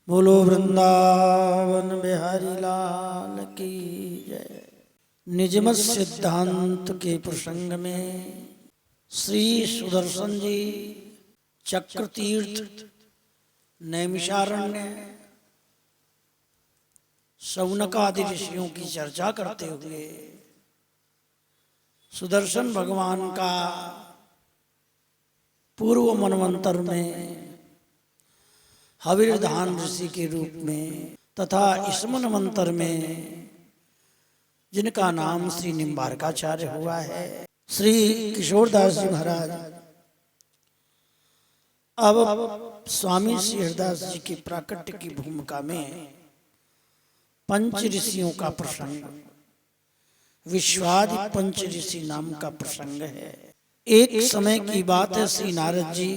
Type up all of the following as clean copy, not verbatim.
बोलो वृंदावन बिहारी लाल की जय। निजमत सिद्धांत के प्रसंग में श्री सुदर्शन जी चक्रतीर्थ नैमिषारण्य शौनक आदि ऋषियों की चर्चा करते हुए सुदर्शन भगवान का पूर्व मनवंतर में हविर्धान ऋषि के रूप में तथा इस मनवंतर में जिनका नाम श्री निम्बारकाचार्य हुआ है, श्री किशोरदास जी महाराज अब स्वामी श्री हरदास जी की प्राकट्य की भूमिका में पंच ऋषियों का प्रसंग, विश्वादि पंच ऋषि नाम का प्रसंग है। एक समय की बात है, श्री नारद जी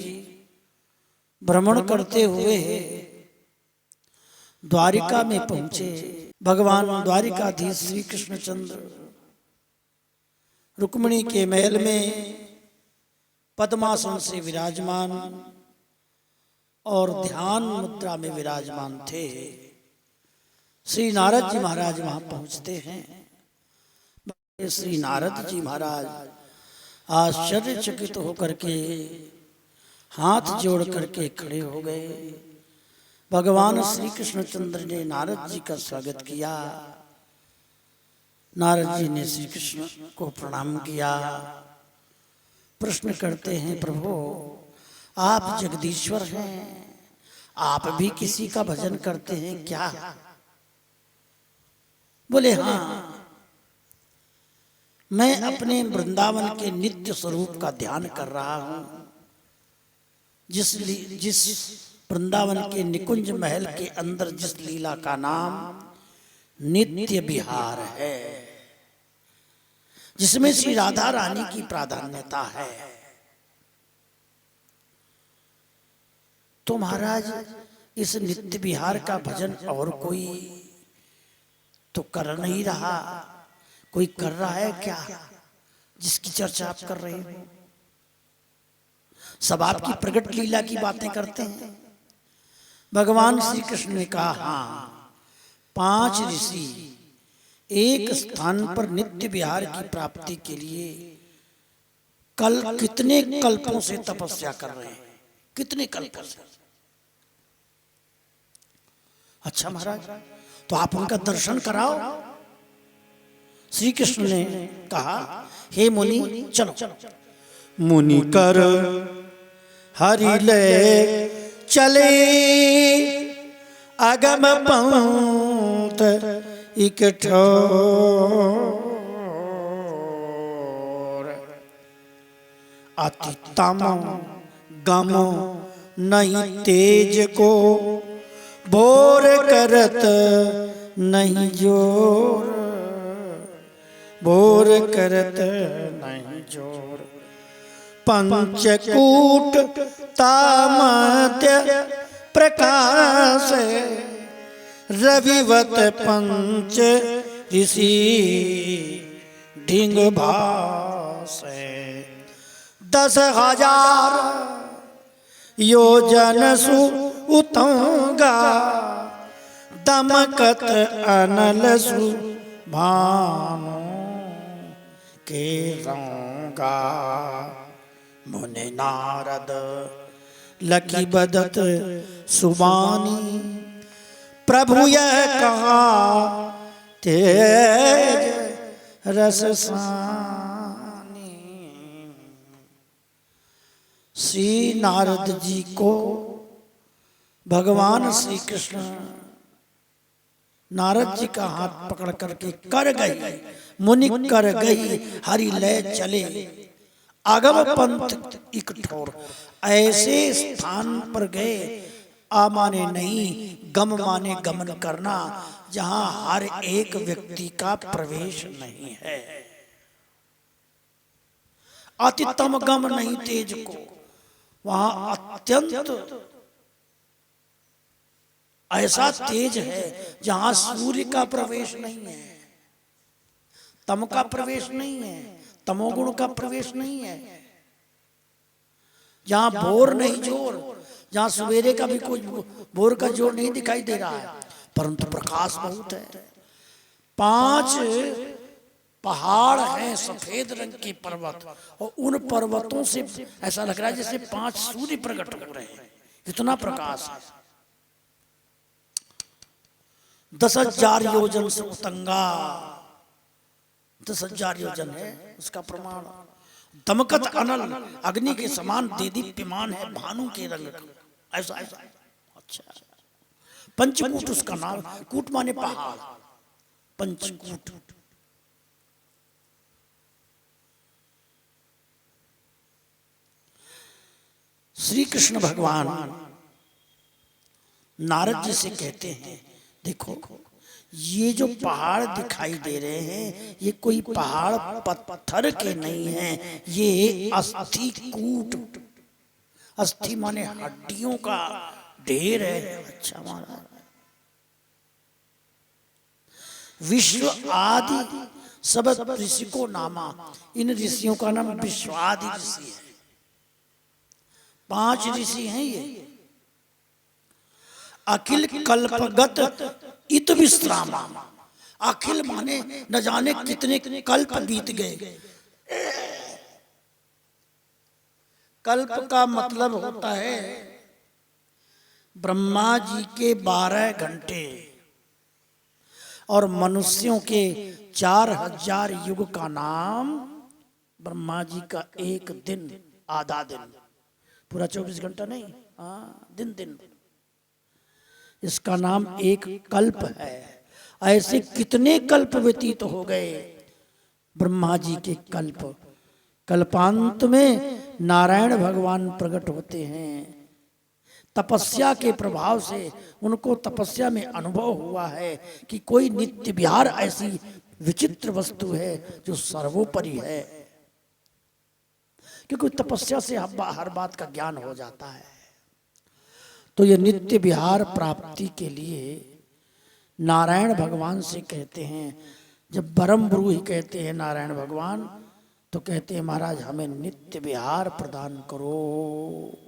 भ्रमण करते हुए द्वारिका में पहुंचे। भगवान द्वारिकाधीश श्री कृष्णचंद्र रुक्मिणी के महल में पद्मासन से विराजमान और ध्यान मुद्रा में विराजमान थे। श्री नारद जी महाराज वहां पहुंचते हैं। श्री नारद जी महाराज आश्चर्यचकित होकर के हाथ जोड़ करके खड़े हो गए। भगवान श्री कृष्णचंद्र ने नारद जी का स्वागत किया। नारद जी ने श्री कृष्ण को प्रणाम किया। प्रश्न करते हैं, प्रभु आप जगदीश्वर हैं, आप भी किसी का भजन करते हैं क्या? बोले हाँ, मैं अपने वृंदावन के नित्य स्वरूप का ध्यान कर रहा हूं। जिस वृंदावन के निकुंज महल के अंदर जिस लीला का नाम नित्य विहार है, जिसमें श्री राधा रानी की प्राधान्यता है, तो महाराज इस नित्य विहार का भजन और कोई तो कर नहीं रहा, कोई कर रहा है क्या जिसकी चर्चा आप कर रहे हो? सब आपकी प्रकट लीला की बातें करते हैं। भगवान श्री कृष्ण ने कहा, हाँ, 5 ऋषि एक स्थान पर नित्य विहार की प्राप्ति के लिए कल कितने कल्पों से तपस्या कर रहे हैं, कितने कल्पों से। अच्छा महाराज, तो आप उनका दर्शन कराओ। श्री कृष्ण ने कहा, हे मुनि चलो। मुनि कर हरि ले चले अगम पंत इकठोर। अति तम गम नहीं तेज को भोर करत नहीं जोर, भोर करत नहीं जोर। पंचकूट तामध्य प्रकाश रविवत पंच ऋषि ढिंग भास। 10,000 योजन सु उतंगा दमकत अनल सु भानु के रंगा। मुनि नारद लकी बदत सुबानी प्रभु यह कहा तेज रस सानी। श्री नारद जी को भगवान श्री कृष्ण नारद जी का हाथ पकड़ करके कर गई, मुनि कर गई हरि ले चले आगम पंथ इकठोर। ऐसे स्थान पर गए, आ माने नहीं, गम माने गमन करना, जहां हर एक व्यक्ति का प्रवेश नहीं है। अतितम गम नहीं तेज को, वहां अत्यंत ऐसा तेज है जहां सूर्य का प्रवेश नहीं है, तम का प्रवेश नहीं है, तमोगुण का प्रवेश नहीं है, जहां भोर नहीं जोर, जहां सवेरे का भी कोई भोर का जोर नहीं दिखाई दे रहा है, परंतु प्रकाश बहुत है। 5 पहाड़ हैं, सफेद रंग के पर्वत, और उन पर्वतों से ऐसा लग रहा है जैसे 5 सूर्य प्रकट हो रहे हैं, इतना प्रकाश है। 10,000 योजन से उत्तंगा, 10,000 योजन है उसका प्रमाण। दमकत अनल, अग्नि के समान देदीप्यमान है, भानु के रंग का, ऐसा ऐसा। अच्छा, पंचकूट उसका नाम, कूट माने पहाड़, पंचकूट। श्री कृष्ण भगवान नारद जी से कहते हैं, देखो ये जो पहाड़ दिखाई दे रहे हैं ये कोई पहाड़ पत्थर के नहीं हैं, ये अस्थि कूट, अस्थि माने हड्डियों का ढेर है। अच्छा महाराज, विश्व आदि सब ऋषि को नामा, इन ऋषियों का नाम विश्वादि ऋषि है। 5 ऋषि हैं ये। अखिल कल्पगत इत विश्रामा, अखिल माने न जाने कितने कल्प बीत गए। कल्प का मतलब होता है ब्रह्मा जी के 12 घंटे और मनुष्यों के 4,000 युग का नाम ब्रह्मा जी का एक दिन, आधा दिन, पूरा 24 घंटा नहीं, हाँ दिन दिन, इसका नाम एक कल्प है। ऐसे कितने कल्प व्यतीत हो गए ब्रह्मा जी के कल्प। कल्पांत में नारायण भगवान प्रकट होते हैं। तपस्या के प्रभाव से उनको तपस्या में अनुभव हुआ है कि कोई नित्य विहार ऐसी विचित्र वस्तु है जो सर्वोपरि है, क्योंकि तपस्या से हर बात का ज्ञान हो जाता है। तो ये नित्य विहार प्राप्ति के लिए नारायण भगवान से कहते हैं, जब परम गुरु ही कहते हैं नारायण भगवान, तो कहते हैं महाराज हमें नित्य विहार प्रदान करो।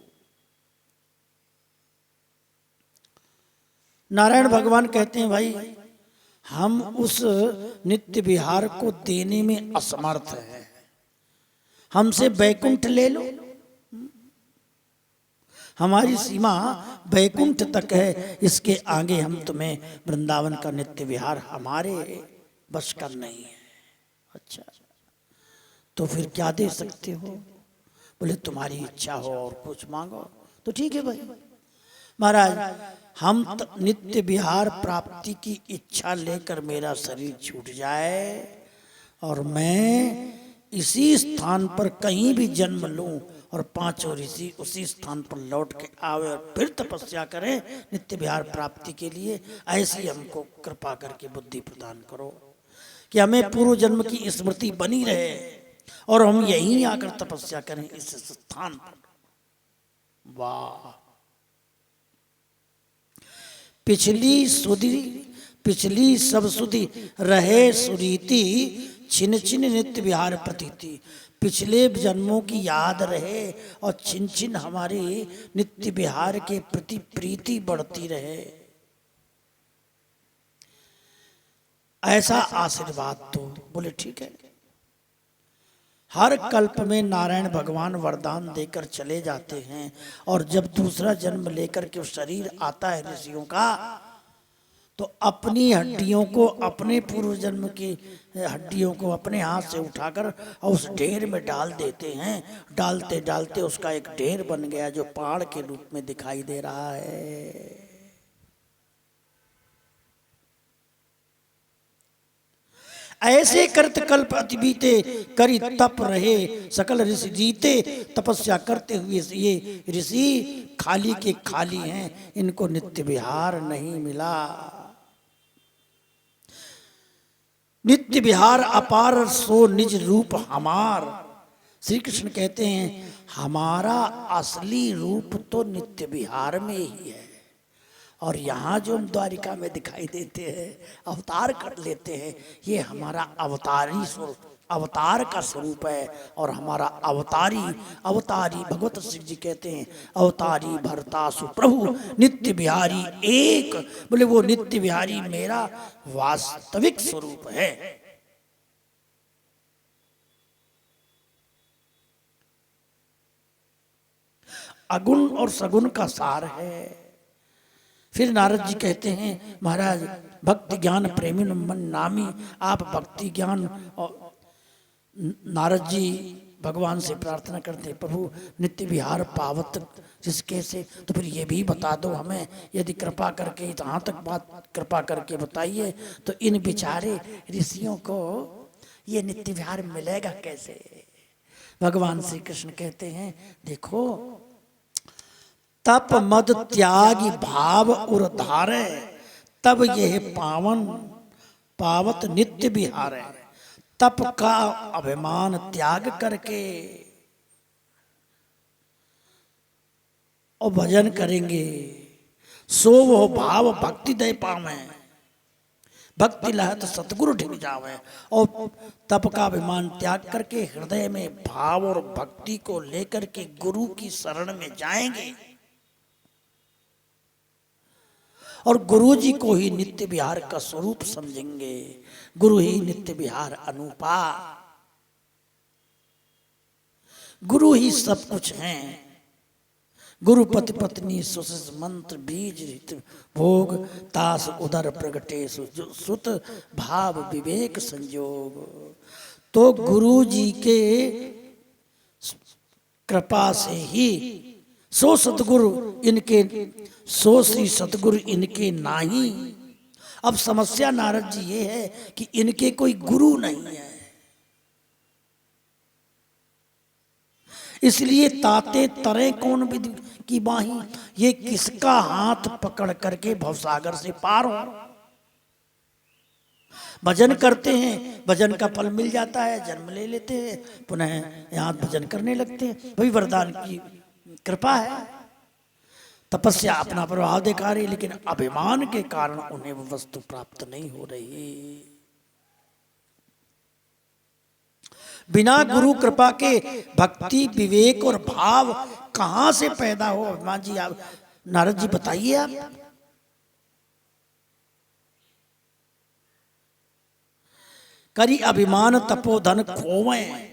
नारायण भगवान कहते हैं भाई हम उस नित्य विहार को देने में असमर्थ हैं, हमसे वैकुंठ ले लो। हमारी सीमा वैकुंठ तक है, इसके आगे हम तुम्हें वृंदावन का नित्य विहार हमारे बस का नहीं है। अच्छा, तो फिर क्या दे सकते हो? बोले तुम्हारी इच्छा हो और कुछ मांगो। तो ठीक है भाई महाराज, हम नित्य विहार प्राप्ति की इच्छा लेकर मेरा शरीर छूट जाए और मैं इसी स्थान पर कहीं भी जन्म लूं और 5 ऋषि उसी स्थान पर लौट के आवे और फिर तपस्या करें नित्य विहार प्राप्ति के लिए, ऐसी हमको कृपा करके बुद्धि प्रदान करो कि हमें पूर्व जन्म की स्मृति बनी रहे और हम यहीं आकर तपस्या करें इस स्थान पर। वाह, पिछली सब सुधि रहे सुरीति, छिन छिन नित्य विहार प्रतीति। पिछले जन्मों की याद रहे और छिन छिन हमारी नित्य विहार के प्रति प्रीति बढ़ती रहे, ऐसा आशीर्वाद दो। बोले ठीक है। हर कल्प में नारायण भगवान वरदान देकर चले जाते हैं और जब दूसरा जन्म लेकर के शरीर आता है ऋषियों का, तो अपनी हड्डियों को, अपने पूर्व जन्म की हड्डियों को अपने हाथ से उठाकर और उस ढेर में डाल देते हैं। डालते डालते उसका एक ढेर बन गया जो पहाड़ के रूप में दिखाई दे रहा है। ऐसे करत कल्प अति बीते, करी तप रहे सकल ऋषि जीते। तपस्या करते हुए ये ऋषि खाली के खाली हैं, इनको नित्य विहार नहीं मिला। नित्य विहार अपार सो निज रूप हमार। श्री कृष्ण कहते हैं हमारा असली रूप तो नित्य विहार में ही है, और यहाँ जो हम द्वारिका में दिखाई देते हैं, अवतार कर लेते हैं, ये हमारा अवतारी स्वरूप अवतार का स्वरूप है। और हमारा अवतारी अवतारी भगवत श्री जी कहते हैं अवतारी भरता सुप्रभु नित्य बिहारी एक, बोले वो नित्य बिहारी मेरा वास्तविक स्वरूप है। अगुण और सगुण का सार है। फिर नारद जी कहते हैं महाराज भक्ति ज्ञान प्रेमी मन नामी, आप भक्ति ज्ञान। और नारद जी भगवान से प्रार्थना करते हैं प्रभु नित्य विहार पावत जिसके से, तो फिर ये भी बता दो हमें, यदि कृपा करके यहाँ तक बात कृपा करके बताइए तो इन बेचारे ऋषियों को ये नित्य विहार मिलेगा कैसे। भगवान श्री कृष्ण कहते हैं देखो तप मद त्यागी भाव उर धारे, तब यह पावन पावत नित्य विहार है। तप का अभिमान त्याग करके और भजन करेंगे सो वो भाव भक्ति दे पावे, भक्ति लहत सतगुरु ढिग जावे। और तप का अभिमान त्याग करके हृदय में भाव और भक्ति को लेकर के गुरु की शरण में जाएंगे और गुरु जी को ही नित्य विहार का स्वरूप समझेंगे। गुरु ही नित्य विहार अनुपा, गुरु ही सब कुछ हैं। गुरु पति पत्नी सुशिष मंत्र बीज हित भोग, तास उदर प्रगटे सुत भाव विवेक संयोग। तो गुरु जी के कृपा से ही सो सतगुरु इनके, सो श्री सतगुरु इनके नाही। अब समस्या नारद जी ये है कि इनके कोई गुरु नहीं है, इसलिए ताते तरे कौन विधि की बाही, ये किसका हाथ पकड़ करके भवसागर से पार हो। भजन करते हैं, भजन का फल मिल जाता है, जन्म ले लेते हैं, पुनः यहाँ भजन करने लगते हैं। भाई वरदान की कृपा है, तपस्या अपना प्रभाव दिखा रही, लेकिन अभिमान के कारण उन्हें वो वस्तु प्राप्त नहीं हो रही। बिना गुरु कृपा के भक्ति विवेक और भाव कहां से पैदा हो। अभिमान जी आप नारद जी बताइए आप। करी अभिमान तपोधन खोवें,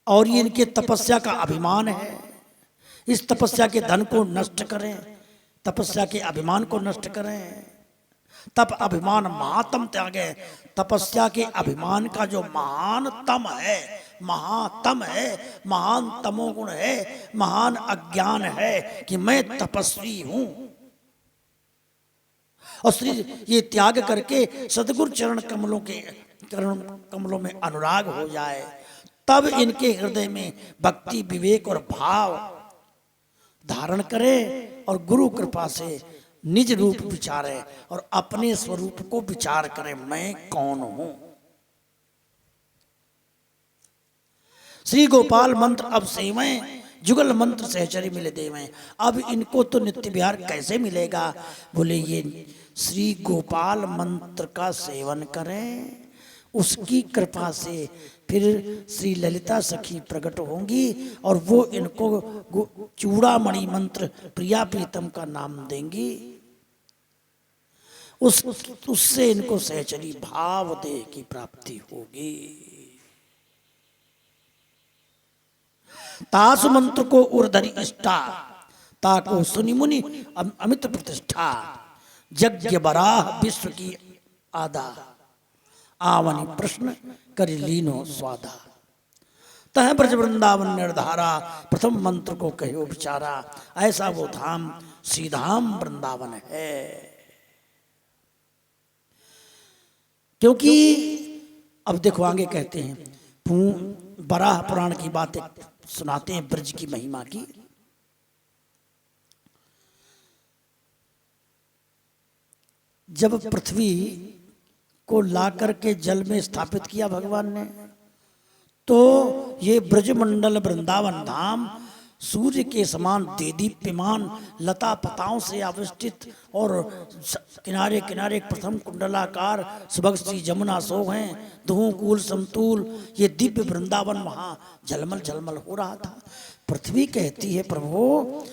और ये इनके तपस्या का अभिमान है। इस तपस्या के धन को नष्ट करें, तपस्या के अभिमान को नष्ट करें। तप अभिमान महातम त्यागे, तपस्या के अभिमान का जो महान तम है, महातम है, महान तमोगुण है, महान अज्ञान है कि मैं तपस्वी हूं, और श्री ये त्याग करके सदगुरु चरण कमलों में अनुराग हो जाए, तब इनके हृदय में भक्ति विवेक और भाव धारण करे और गुरु कृपा से निज रूप विचारे और अपने स्वरूप को विचार करे, मैं कौन हूं। श्री गोपाल मंत्र अब सेवें, जुगल मंत्र सहचरी मिले देवें। अब इनको तो नित्य विहार कैसे मिलेगा, बोले ये श्री गोपाल मंत्र का सेवन करें, उसकी कृपा से फिर श्री ललिता सखी प्रकट होंगी और वो इनको चूड़ामणि मंत्र प्रिया प्रीतम का नाम देंगी। उससे इनको सहचरी भाव देह की प्राप्ति होगी। तास मंत्र को उर्धरी इष्टा, ताको सुनि मुनि अमित प्रतिष्ठा। यज्ञ बराह विश्व की आदा, आवनी प्रश्न कर लीनो स्वादा। तह ब्रज वृंदावन निर्धारा, प्रथम मंत्र को कहो विचारा। ऐसा वो धाम श्रीधाम वृंदावन है। क्योंकि अब देखो आगे कहते हैं बराह पुराण की बातें सुनाते हैं ब्रज की महिमा की। जब पृथ्वी को ला करके जल में स्थापित किया भगवान ने, तो ये ब्रजमंडल वृंदावन धाम सूर्य के समान देदीप्यमान लता पताओं से आविष्टित और किनारे किनारे प्रथम कुंडलाकार सुबह श्री जमुना सो हैं धूकूल समतूल ये दिव्य वृंदावन वहां झलमल झलमल हो रहा था। पृथ्वी कहती है प्रभु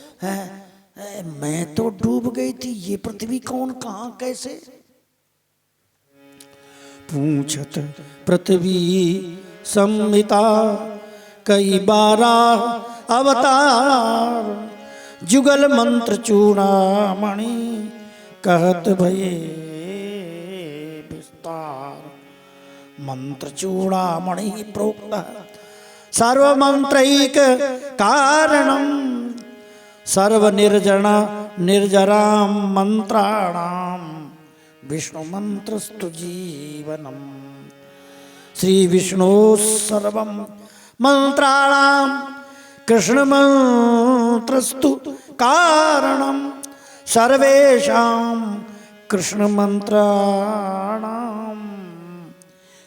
मैं तो डूब गई थी, ये पृथ्वी कौन कहां कैसे? पूछत पृथ्वी संहिता कई बारा अवतार जुगल मंत्र चूड़ामणि कहत भये विस्तार। मंत्र चूड़ामणि प्रोक्त सर्व मंत्रैक कारणम सर्व निर्जराम मंत्राणाम विष्णु मंत्रस्तु जीवनम। श्री विष्णु सर्वम मंत्राणाम कृष्ण मंत्रस्तु कारणम सर्वेषां कृष्ण मंत्राणाम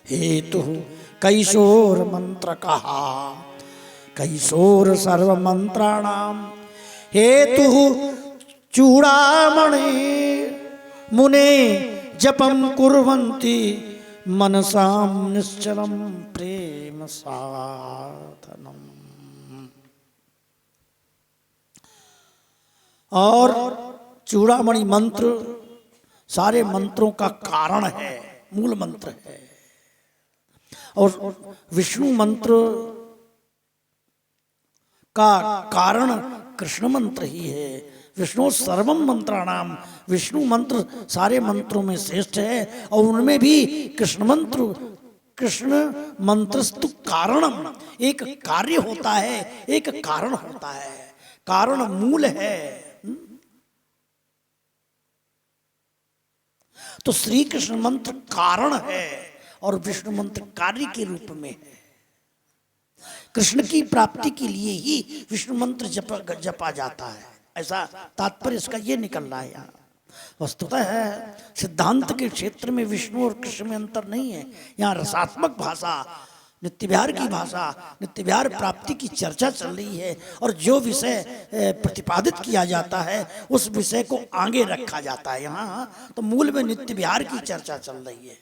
हेतु कैशोर मंत्र कहा। कैशोर सर्व मंत्राणाम हेतु चूड़ामणि मुने जपम कुर्वन्ति मनसाम निश्चलम प्रेम साधनम। और चूड़ामणि मंत्र सारे मंत्रों का कारण है, मूल मंत्र है। और विष्णु मंत्र का कारण कृष्ण मंत्र ही है। विष्णु सर्वम मंत्राणाम, विष्णु मंत्र सारे मंत्रों में श्रेष्ठ है और उनमें भी कृष्ण मंत्रस्तु कारणम, एक कार्य होता है, एक कारण होता है, कारण मूल है। तो श्री कृष्ण मंत्र कारण है और विष्णु मंत्र कार्य के रूप में है। कृष्ण की प्राप्ति के लिए ही विष्णु मंत्र जपा जाता है, ऐसा तात्पर्य इसका ये निकल रहा है। यहाँ वस्तुतः है सिद्धांत के क्षेत्र में विष्णु और कृष्ण में अंतर नहीं है। यहाँ रसात्मक भाषा, नित्य विहार की भाषा, नित्य विहार प्राप्ति की चर्चा चल रही है और जो विषय प्रतिपादित किया जाता है उस विषय को आगे रखा जाता है। यहाँ तो मूल में नित्य विहार की चर्चा चल रही है,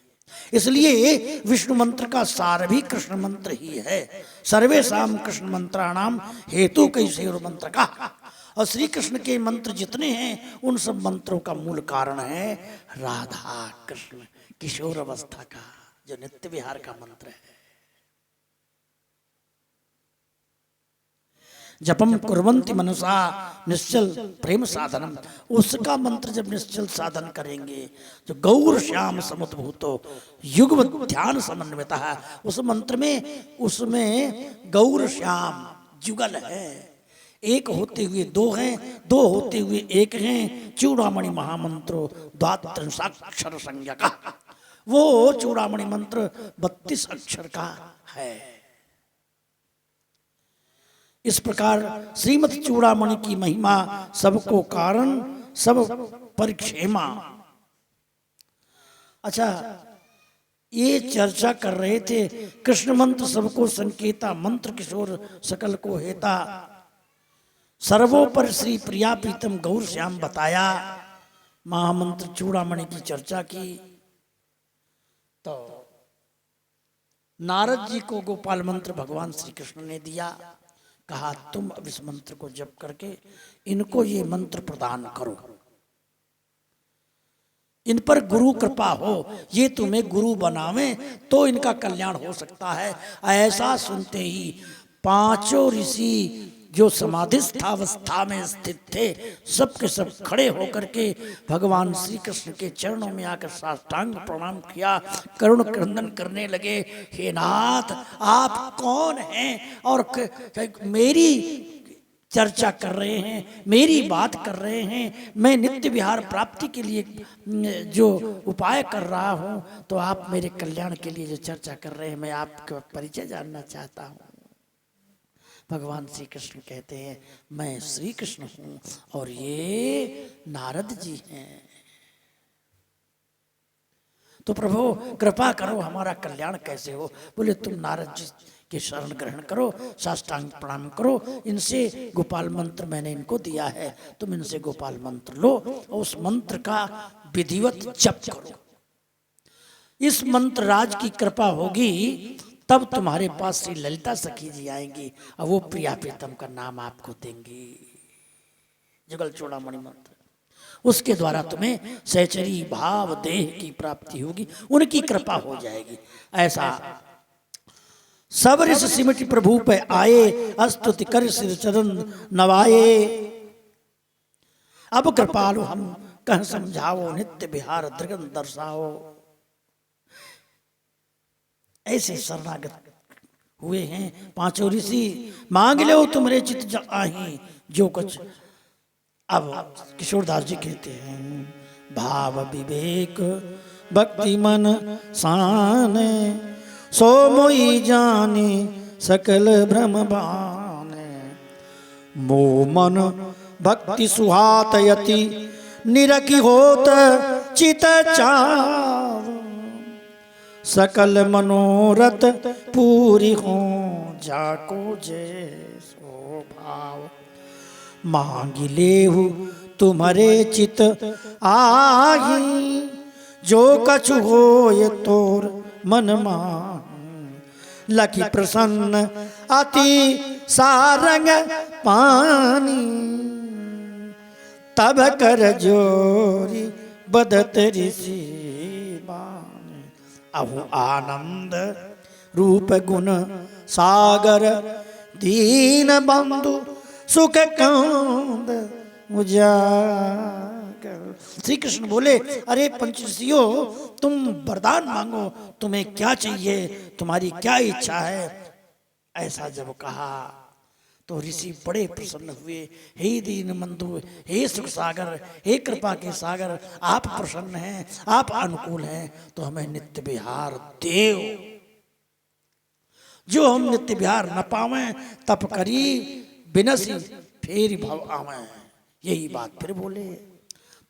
इसलिए विष्णु मंत्र का सार भी कृष्ण मंत्र ही है। सर्वेषां कृष्ण मंत्राणाम हेतु कैशोर मंत्र का। और श्री कृष्ण के मंत्र जितने हैं उन सब मंत्रों का मूल कारण है राधा कृष्ण किशोर अवस्था का जो नित्य विहार का मंत्र है। जपम कुर्वन्ति मनसा निश्चल प्रेम साधनम, उसका मंत्र जब निश्चल साधन करेंगे जो गौर श्याम समुद्भूतो युग्म ध्यान समन्विता है, उस मंत्र में उसमें गौर श्याम जुगल है, एक होते हुए दो हैं, दो होते हुए एक हैं। चूड़ामणि महामंत्रो द्वात्रिंशाक्षर संज्ञा का, वो चूड़ामणि मंत्र 32 अक्षर का है। इस प्रकार श्रीमद चूड़ामणि की महिमा सबको कारण सब परिक्षेमा। अच्छा, ये चर्चा कर रहे थे कृष्ण मंत्र सबको संकेता, मंत्र किशोर सकल को हेता, सर्वोपर श्री प्रिया प्रीतम गौर श्याम बताया। महामंत्र चूड़ामणि की चर्चा की तो नारद जी को गोपाल मंत्र भगवान श्री कृष्ण ने दिया, कहा तुम अब इस मंत्र को जप करके इनको ये मंत्र प्रदान करो, इन पर गुरु कृपा हो, ये तुम्हें गुरु बनावे तो इनका कल्याण हो सकता है। ऐसा सुनते ही पांचों ऋषि जो समाधिस्थ अवस्था में स्थित थे सब के सब खड़े होकर के भगवान श्री कृष्ण के चरणों में आकर साष्टांग प्रणाम किया, करुण क्रंदन करने लगे। हे नाथ, आप कौन हैं और मेरी चर्चा कर रहे हैं, मेरी बात कर रहे हैं, मैं नित्य विहार प्राप्ति के लिए जो उपाय कर रहा हूं, तो आप मेरे कल्याण के लिए जो चर्चा कर रहे हैं, मैं आपका परिचय जानना चाहता हूं। भगवान श्री कृष्ण कहते हैं मैं श्री कृष्ण हूं और ये नारद जी हैं, तो प्रभु कृपा करो हमारा कल्याण कैसे हो। बोले तुम नारद जी कि शरण ग्रहण करो, साष्टांग प्रणाम करो, इनसे गोपाल मंत्र मैंने इनको दिया है, तुम इनसे गोपाल मंत्र लो और उस मंत्र का विधिवत जप करो। इस मंत्र राज की कृपा होगी तब तुम्हारे पास श्री ललिता सखी जी आएंगी और वो प्रिया प्रीतम का नाम आपको देंगी, जुगल चूड़ामणि मंत्र। उसके द्वारा तुम्हें सहचरी भाव देह की प्राप्ति होगी, उनकी कृपा हो जाएगी। ऐसा सब ऋषि सिमट प्रभु पे आए, स्तुति कर सिर चरण नवाए। अब कृपालु हम कह समझाओ, नित्य विहार दृगन दर्शाओ। ऐसे शरणागत हुए हैं पांचों ऋषि, मांग लो तुम्हारे चित आही जो कुछ। अब किशोरदास जी कहते हैं, भाव विवेक भक्ति मन साने, सो मोई जाने सकल भ्रम बाने। मो मन भक्ति सुहात यति, निरखी होत चित चाव। सकल मनोरथ पूरी हो, जाको जय सो भाव। मांगी लेहु तुम्हारे चित आही, जो कछु होय तोर मन माही। लखी प्रसन्न अति सारंग पानी, तब कर जोरी बदत ऋषि बानी। अहो आनंद रूप गुण सागर, दीन बंधु सुख कांद उजागर। श्री कृष्ण बोले, अरे पंचऋषियों तुम वरदान मांगो, तुम्हें क्या चाहिए, तुम्हारी क्या इच्छा है। ऐसा जब कहा तो ऋषि बड़े प्रसन्न हुए। हे दीन बंधु, हे सुख सागर, हे कृपा के सागर, आप प्रसन्न हैं, आप अनुकूल हैं, तो हमें नित्य विहार देव। जो हम नित्य विहार न पावे, तप करी बिनसी फेरी भव आवे। यही बात फिर बोले।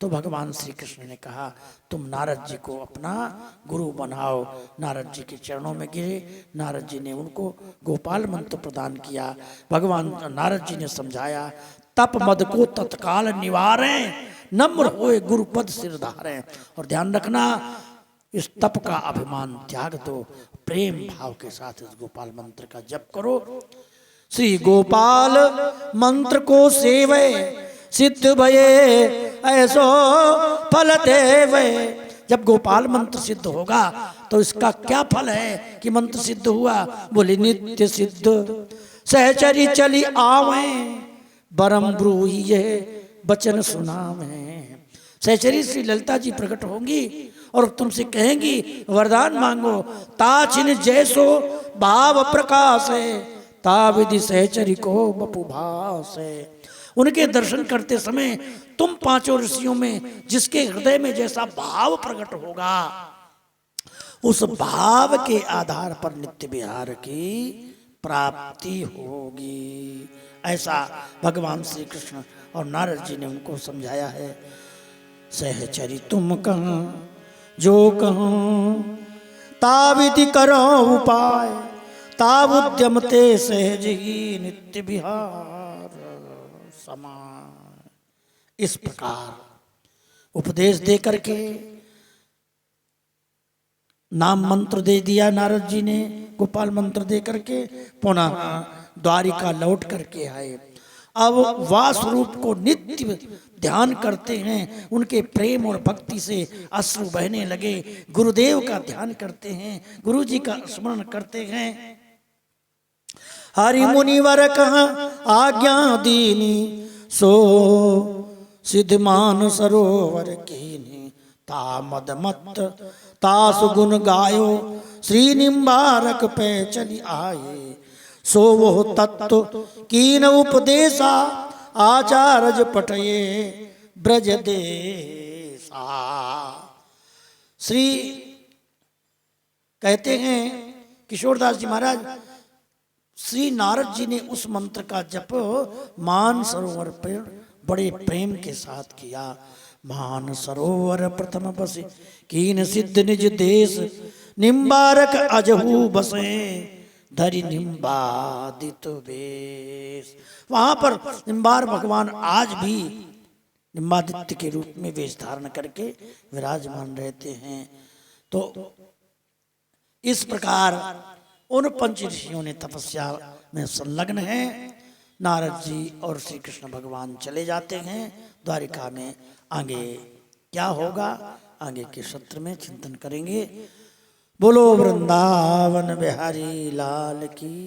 तो भगवान श्री कृष्ण ने कहा, तुम नारद जी को अपना गुरु बनाओ। नारद जी के चरणों में गिरे, नारद जी ने उनको गोपाल मंत्र प्रदान किया। भगवान नारद जी ने समझाया, तप मद को तत्काल निवारें, नम्र होए गुरुपद सिर धारें। और ध्यान रखना, इस तप का अभिमान त्याग दो, प्रेम भाव के साथ इस गोपाल मंत्र का जप करो। श्री गोपाल मंत्र को सेवे, सिद्ध भये ऐसो फल देवे। जब गोपाल मंत्र सिद्ध होगा तो इसका क्या फल है कि मंत्र सिद्ध हुआ। बोले, नित्य सिद्ध सहचरी चली आवे, बरम ब्रूही ये बचन सुनावे। सहचरी श्री ललिता जी प्रकट होंगी और तुमसे कहेंगी वरदान मांगो। ताचिन जैसो भाव प्रकाश है, ता विधि सहचरी को बपु भास है। उनके दर्शन करते समय तुम पांचों ऋषियों में जिसके हृदय में जैसा भाव प्रकट होगा, उस भाव के आधार पर नित्य विहार की प्राप्ति होगी। ऐसा भगवान श्री कृष्ण और नारद जी ने उनको समझाया है। सहचरी तुम कहाँ जो कहाँ, ताविधि करो उपाय, ताव उद्यम ते सहज ही नित्य विहार समान। इस प्रकार उपदेश दे करके नाम मंत्र दे दिया नारद जी ने, गोपाल मंत्र दे करके पुनः द्वारिका लौट करके आए। अब वासरूप को नित्य ध्यान करते हैं, उनके प्रेम और भक्ति से अश्रु बहने लगे। गुरुदेव का ध्यान करते हैं, गुरु जी का स्मरण करते हैं। हरि मुनिवर कहाँ आज्ञा दीनी, सो सिद्धमान सरोवर कीनी। ता मद मत तासु गुण गायो, श्री निम्बारक पे चली आए। सो वो तत्व कीन उपदेशा, आचार्य पटये ब्रज देशा। श्री कहते हैं किशोरदास जी महाराज, श्री नारद जी ने उस मंत्र का जप मान सरोवर पर बड़े प्रेम के साथ किया। मान सरोवर प्रथम बसे, कीन सिद्ध निज देश। निम्बारक अजहू बसे, धरि निम्बादित वेश। वहां पर निम्बार भगवान आज भी निम्बादित्य के रूप में वेश धारण करके विराजमान रहते हैं। तो इस प्रकार उन पंच ऋषियों ने तपस्या में संलग्न हैं। नारद जी और श्री कृष्ण भगवान चले जाते हैं द्वारिका में। आगे क्या होगा, आगे के सत्र में चिंतन करेंगे। बोलो वृंदावन बिहारी लाल की।